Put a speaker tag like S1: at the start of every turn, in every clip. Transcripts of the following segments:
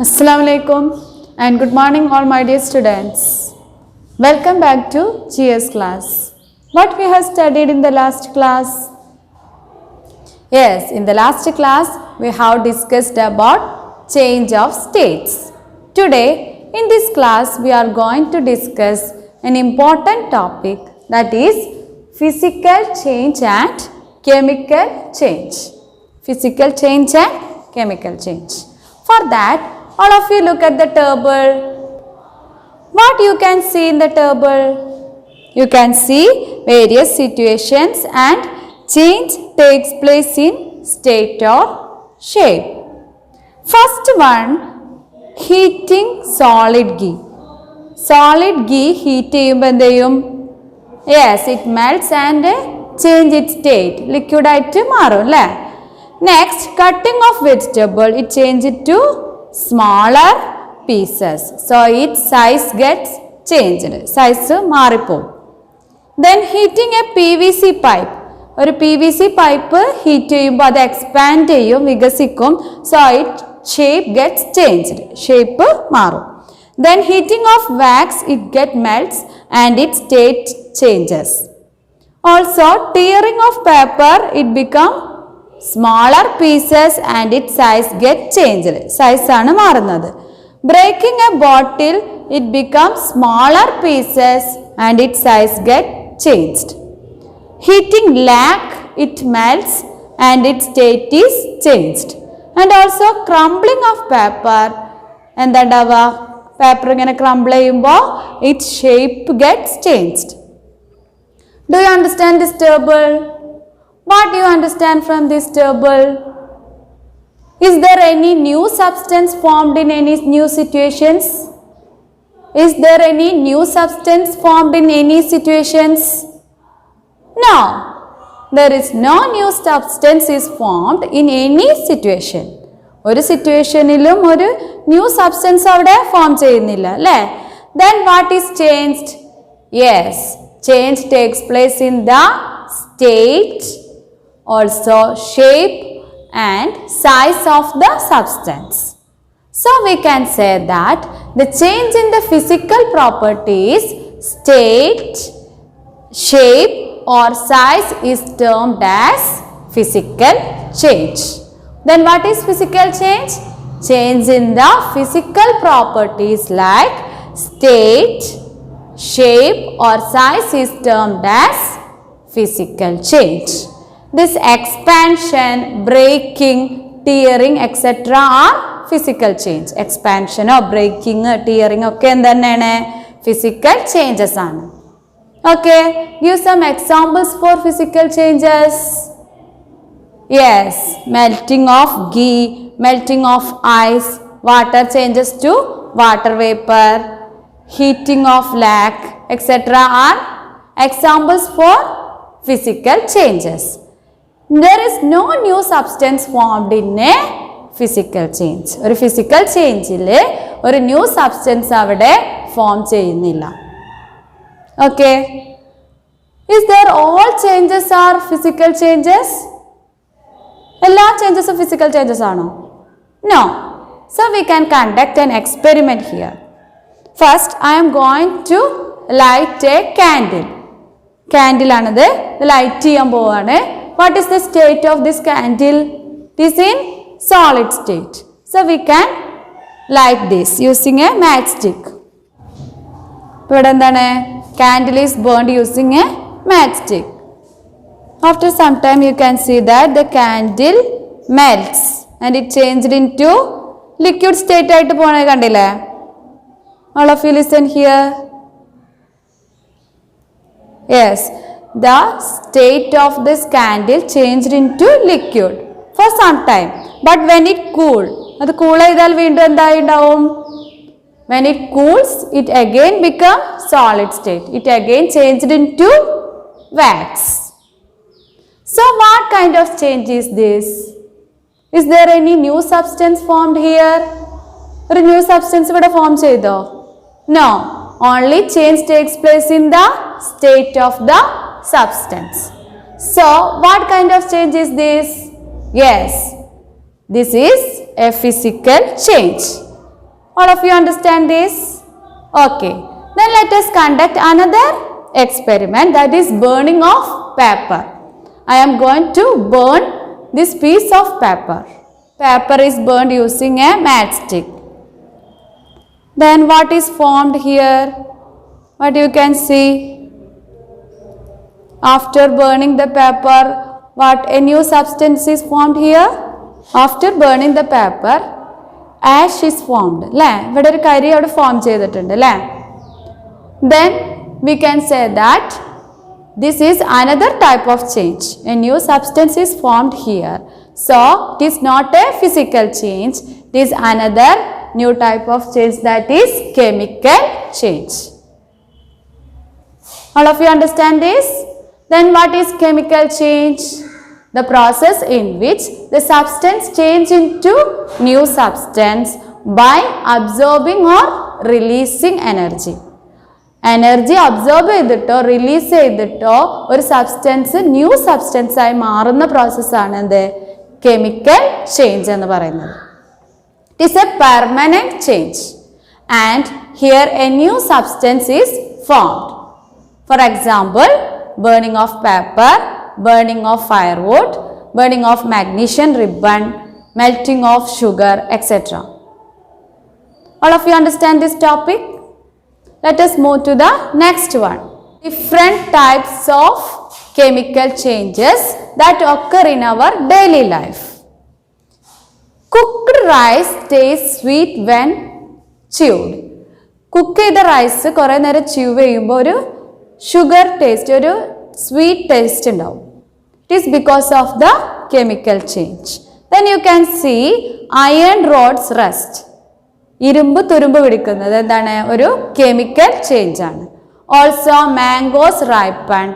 S1: Assalamu alaikum and good morning all my dear students. Welcome back to GS class. What we have studied in the last class? Yes, in the last class we have discussed about change of states. Today in this class we are going to discuss an important topic, that is physical change and chemical change. Physical change and chemical change. For that, all of you look at the table. What you can see in the table? You can see various situations and change takes place in state or shape. First one, heating solid ghee. Solid ghee heat ചെയ്യുമ്പോൾ yes, it melts and change its state. Liquid ആയിട്ട് മാറും അല്ലേ? Next, cutting of vegetable, it changes it to smaller pieces. So, its size gets changed. Size മാറിപ്പോകും. Then, heating a PVC pipe. ഒരു PVC pipe heat ചെയ്യുമ്പോൾ അത് expand ചെയ്യും, വികസിക്കും. So, its shape gets changed. Shape മാറും. Then, heating of wax, it get melts and its state changes. Also, tearing of paper, it become smaller pieces and its size get changed. Size ആണ് മാറുന്നത്. Breaking a bottle, it becomes smaller pieces and its size get changed. Heating lac, it melts and its state is changed. And also crumbling of paper, എന്താണ്ടാവുക, paper ഇങ്ങനെ crumble ചെയ്യുമ്പോൾ its shape gets changed. Do you understand this table? What do you understand from this table? Is there any new substance formed in any new situations? Is there any new substance formed in any situations? No. There is no new substance is formed in any situation. ഒരു സിറ്റുവേഷനിലും ഒരു new substance അവിടെ form ചെയ്യുന്നില്ല അല്ലേ? Then what is changed? Yes, change takes place in the state, also shape and size of the substance. So we can say that the change in the physical properties, state, shape or size is termed as physical change. Then what is physical change? Change in the physical properties like state, shape or size is termed as physical change. This expansion, breaking, tearing etc. are physical change. Expansion or breaking, tearing ഒക്കെ എന്താണ്? Physical changes ആണ്. Okay, give some examples for physical changes. Yes, melting of ghee, melting of ice, water changes to water vapor, heating of lac etc. are examples for physical changes. There is no new substance formed in a physical change. ഒരു physical changeൽ ഒരു new substance അവിടെ form ചെയ്യുന്നില്ല. Okay. Is there all changes are physical changes? എല്ലാ changes physical changes ആണോ? No. So we can conduct an experiment here. First, I am going to light a candle. Candle ആണത്, light ചെയ്യാൻ പോവാണ്. What is the state of this candle? It is in solid state. So we can light this using a matchstick. ഇവിടെ എന്താണ്? Candle is burned using a matchstick. After some time you can see that the candle melts and it changed into liquid state ആയിട്ട് പോണത് കണ്ടില്ലേ? All of you listen here. Yes, the state of this candle changed into liquid for some time. But when it cooled, അത് cool ചെയ്താൽ വീണ്ടും എന്തായി ഉണ്ടാവും? When it cools, it again become solid state. It again changed into wax. So what kind of change is this? Is there any new substance formed here? ഒരു new substance ഇവിടെ form ചെയ്തോ? No. Only change takes place in the state of the substance. So, what kind of change is this? Yes, this is a physical change. All of you understand this? Okay. Then let us conduct another experiment, that is burning of paper. I am going to burn this piece of paper. Paper is burned using a matchstick. Then what is formed here? What you can see? After burning the paper, what a new substance is formed here? After burning the paper, ash is formed. ഇവിടെ ഒരു കരി അവിടെ form ചെയ്തിട്ടുണ്ട് അല്ലേ? Then we can say that this is another type of change. A new substance is formed here. So it is not a physical change. It is another new type of change, that is chemical change. All of you understand this? Then what is chemical change? The process in which the substance change into new substance by absorbing or releasing energy. Energy absorb ചെയ്തിട്ടോ release ചെയ്തിട്ടോ ഒരു substance new substance ആയി മാറുന്ന പ്രോസസ്സാണ് എന്ത്? Chemical change എന്ന് പറയുന്നത്. It is A permanent change and here A new substance is formed. For example, burning of paper, burning of firewood, burning of magnesium ribbon, melting of sugar, etc. All of you understand this topic? Let us move to the next one. Different types of chemical changes that occur in our daily life. Cooked rice tastes sweet when chewed. Cook ചെയ്ത rice കുറേ നേരം chew ചെയ്യുമ്പോൾ ഒരു sugar taste, ഒരു sweet taste ഉണ്ടാവും. It is because of the chemical change. Then you can see iron rods rust. ഇരുമ്പ് തുരുമ്പ് പിടിക്കുന്നത് എന്താണ്? ഒരു കെമിക്കൽ ചേഞ്ച് ആണ്. ഓൾസോ മാംഗോസ് റൈപ്പൺ,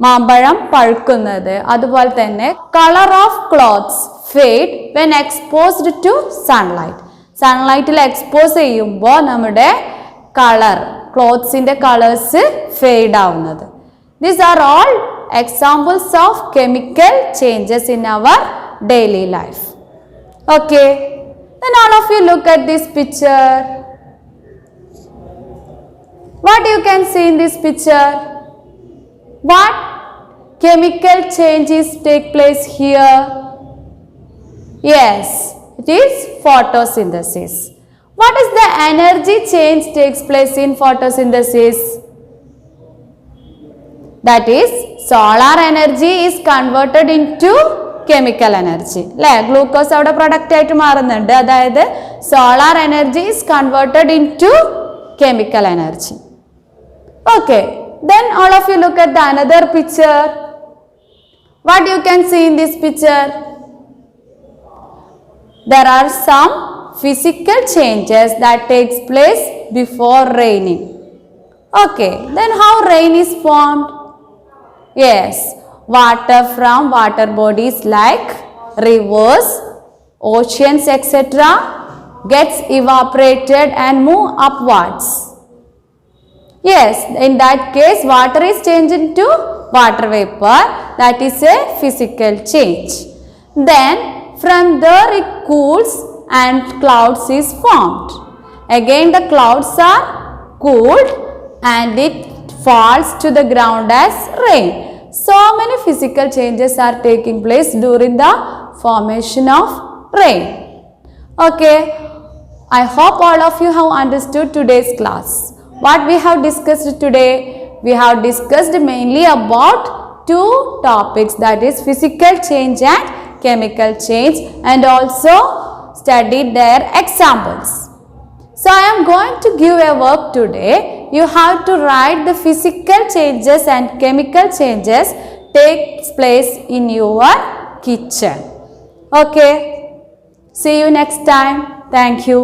S1: മാമ്പഴം പഴുക്കുന്നത്. അതുപോലെ തന്നെ colour of clothes fade when exposed to sunlight. സൺലൈറ്റിൽ എക്സ്പോസ് ചെയ്യുമ്പോൾ നമ്മുടെ കളർ, ക്ലോത്ത്സിൻ്റെ കളേഴ്സ് ഫെയ്ഡ് ആവുന്നത്. These are all examples of chemical changes in our daily life. Okay. Then all of you look at this picture. What you can see in this picture? What chemical changes take place here? Yes, it is photosynthesis. What is the energy change takes place in photosynthesis? That is, solar energy is converted into chemical energy. Glucose avada product aayittu maarunnundu. Adayathu solar energy is converted into chemical energy. Okay. Then all of you look at the another picture. What you can see in this picture? There are some physical changes that takes place before raining. Okay. Then how rain is formed? Yes, water from water bodies like rivers, oceans, etc. gets evaporated and move upwards. Yes, in that case water is changed into water vapor. That is a physical change. Then from there it cools and clouds is formed. Again the clouds are cooled and it falls to the ground as rain. So many physical changes are taking place during the formation of rain. Okay, I hope all of you have understood today's class. What we have discussed today? We have discussed mainly about two topics, that is physical change and chemical change, and also studied their examples. So I am going to give a work today. You have to write the physical changes and chemical changes takes place in your kitchen. Okay. See you next time. Thank you.